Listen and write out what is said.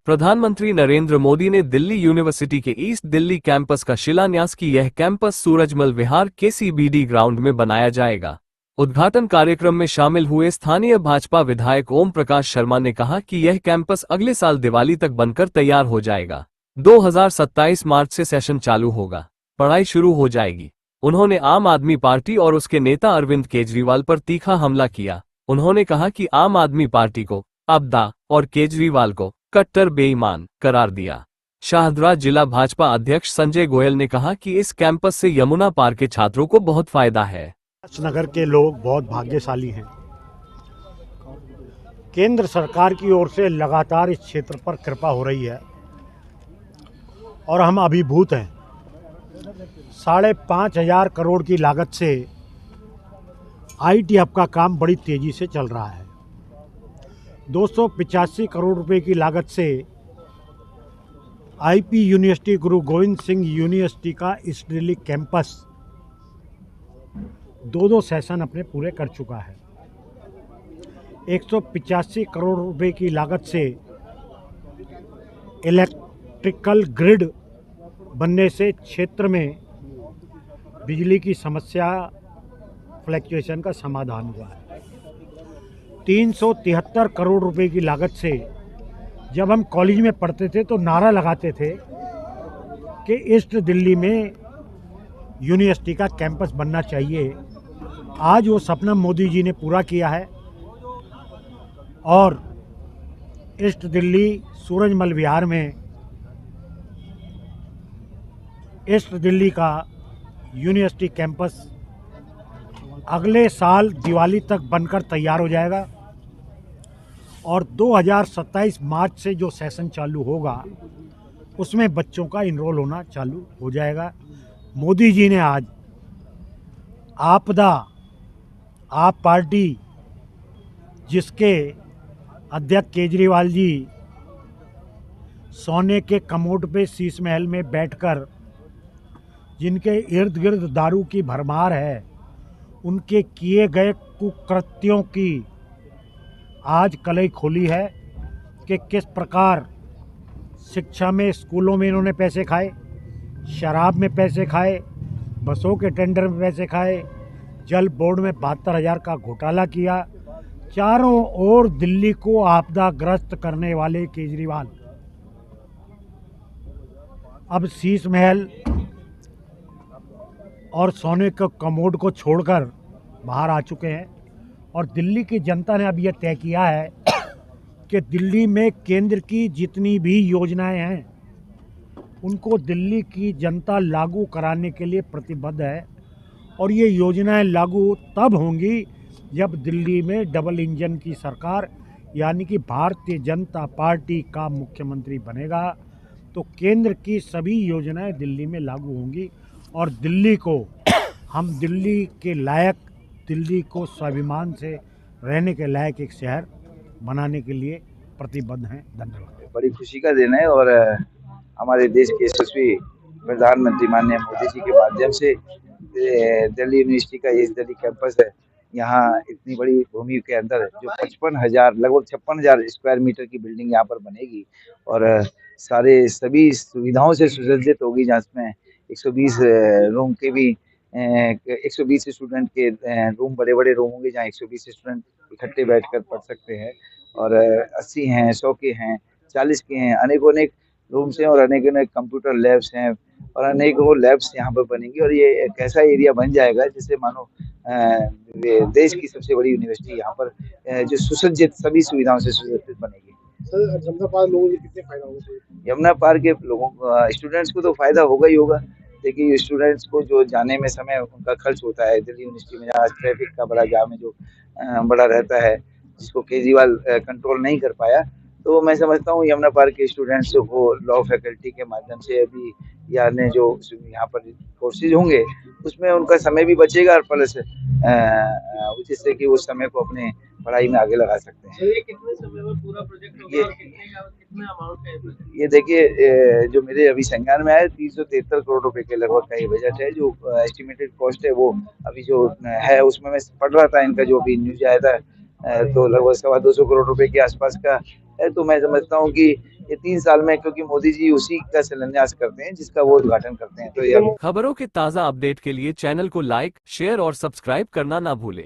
प्रधानमंत्री नरेंद्र मोदी ने दिल्ली यूनिवर्सिटी के ईस्ट दिल्ली कैंपस का शिलान्यास की। यह कैंपस सूरजमल विहार के CBD ग्राउंड में बनाया जाएगा। उद्घाटन कार्यक्रम में शामिल हुए स्थानीय भाजपा विधायक ओम प्रकाश शर्मा ने कहा कि यह कैंपस अगले साल दिवाली तक बनकर तैयार हो जाएगा। 2027 मार्च से सेशन चालू होगा, पढ़ाई शुरू हो जाएगी। उन्होंने आम आदमी पार्टी और उसके नेता अरविंद केजरीवाल पर तीखा हमला किया। उन्होंने कहा कि आम आदमी पार्टी को आपदा और केजरीवाल को कट्टर बेईमान करार दिया। शाहदरा जिला भाजपा अध्यक्ष संजय गोयल ने कहा कि इस कैंपस से यमुना पार के छात्रों को बहुत फायदा है। नगर के लोग बहुत भाग्यशाली हैं। केंद्र सरकार की ओर से लगातार इस क्षेत्र पर कृपा हो रही है और हम अभिभूत हैं। 5,500 करोड़ की लागत से IT हब का काम बड़ी तेजी से चल रहा है। 285 करोड़ रुपए की लागत से IP यूनिवर्सिटी गुरु गोविंद सिंह यूनिवर्सिटी का ईस्ट दिल्ली कैंपस 2 सेशन अपने पूरे कर चुका है। 185 करोड़ रुपए की लागत से इलेक्ट्रिकल ग्रिड बनने से क्षेत्र में बिजली की समस्या फ्लैक्चुएशन का समाधान हुआ है। 373 करोड़ रुपए की लागत से जब हम कॉलेज में पढ़ते थे तो नारा लगाते थे कि ईस्ट दिल्ली में यूनिवर्सिटी का कैंपस बनना चाहिए। आज वो सपना मोदी जी ने पूरा किया है और ईस्ट दिल्ली सूरजमल विहार में ईस्ट दिल्ली का यूनिवर्सिटी कैंपस अगले साल दिवाली तक बनकर तैयार हो जाएगा और 2027 मार्च से जो सेशन चालू होगा उसमें बच्चों का इनरोल होना चालू हो जाएगा। मोदी जी ने आज आप पार्टी जिसके अध्यक्ष केजरीवाल जी सोने के कमोड पे शीश महल में बैठकर जिनके इर्द गिर्द दारू की भरमार है, उनके किए गए कुकृत्यों की आज कलई खोली है कि किस प्रकार शिक्षा में, स्कूलों में इन्होंने पैसे खाए, शराब में पैसे खाए, बसों के टेंडर में पैसे खाए, जल बोर्ड में 72,000 का घोटाला किया। चारों ओर दिल्ली को आपदाग्रस्त करने वाले केजरीवाल अब शीश महल और सोने के कमोड को छोड़कर बाहर आ चुके हैं और दिल्ली की जनता ने अब यह तय किया है कि दिल्ली में केंद्र की जितनी भी योजनाएं हैं उनको दिल्ली की जनता लागू कराने के लिए प्रतिबद्ध है और ये योजनाएं लागू तब होंगी जब दिल्ली में डबल इंजन की सरकार यानी कि भारतीय जनता पार्टी का मुख्यमंत्री बनेगा तो केंद्र की सभी योजनाएं दिल्ली में लागू होंगी और दिल्ली को हम दिल्ली के लायक, दिल्ली को स्वाभिमान से रहने के लायक एक शहर बनाने के लिए प्रतिबद्ध हैं। धन्यवाद। बड़ी खुशी का दिन है और हमारे देश के यशस्वी प्रधानमंत्री माननीय मोदी जी के माध्यम से दिल्ली यूनिवर्सिटी का ईस्ट दिल्ली कैंपस है। यहाँ इतनी बड़ी भूमि के अंदर जो 55,000 लगभग 56,000 स्क्वायर मीटर की बिल्डिंग यहाँ पर बनेगी और सभी सुविधाओं से सुसज्जित होगी, जिसमें 120 रूम के भी 120 स्टूडेंट के रूम, बड़े बड़े रूम होंगे जहाँ 120 स्टूडेंट इकट्ठे बैठकर पढ़ सकते हैं और 80 हैं, 100 के हैं, 40 के हैं, अनेक रूम्स हैं और अनेक कंप्यूटर लैब्स हैं और अनेकों लैब्स यहाँ पर बनेंगी और ये एक ऐसा एरिया बन जाएगा जिससे मानो देश की सबसे बड़ी यूनिवर्सिटी यहाँ पर जो सुसज्जित सभी सुविधाओं से सुसज्जित बनेगी। सर, यमुना पार लोगों को कितने फायदा होगा? यमुना पार के लोगों स्टूडेंट्स को तो फायदा होगा ही होगा। देखिए, स्टूडेंट्स को जो जाने में समय उनका खर्च होता है दिल्ली यूनिवर्सिटी में, जहाँ ट्रैफिक का बड़ा जाम है जो बड़ा रहता है, जिसको केजरीवाल कंट्रोल नहीं कर पाया, तो मैं समझता हूँ यमुना पार के स्टूडेंट्स को लॉ फैकल्टी के माध्यम से अभी या अन्य जो यहाँ पर कोर्सेज होंगे उसमें उनका समय भी बचेगा और प्लस जिससे कि वो समय को अपने पढ़ाई में आगे लगा सकते हैं। ये कितने समय में पूरा प्रोजेक्ट होगा? कितना अमाउंट है? ये देखिए, जो मेरे अभी संज्ञान में आया 373 करोड़ रुपए के लगभग का ये बजट है। जो एस्टिमेटेड कॉस्ट है वो अभी जो है उसमें मैं पढ़ रहा था, इनका जो भी न्यूज आया था तो लगभग 225 करोड़ रुपए के आसपास का है। तो मैं समझता हूँ कि ये 3 साल में, क्योंकि मोदी जी उसी का शिलान्यास करते हैं जिसका वो उद्घाटन करते हैं। तो ये खबरों के ताज़ा अपडेट के लिए चैनल को लाइक, शेयर और सब्सक्राइब करना ना भूलें।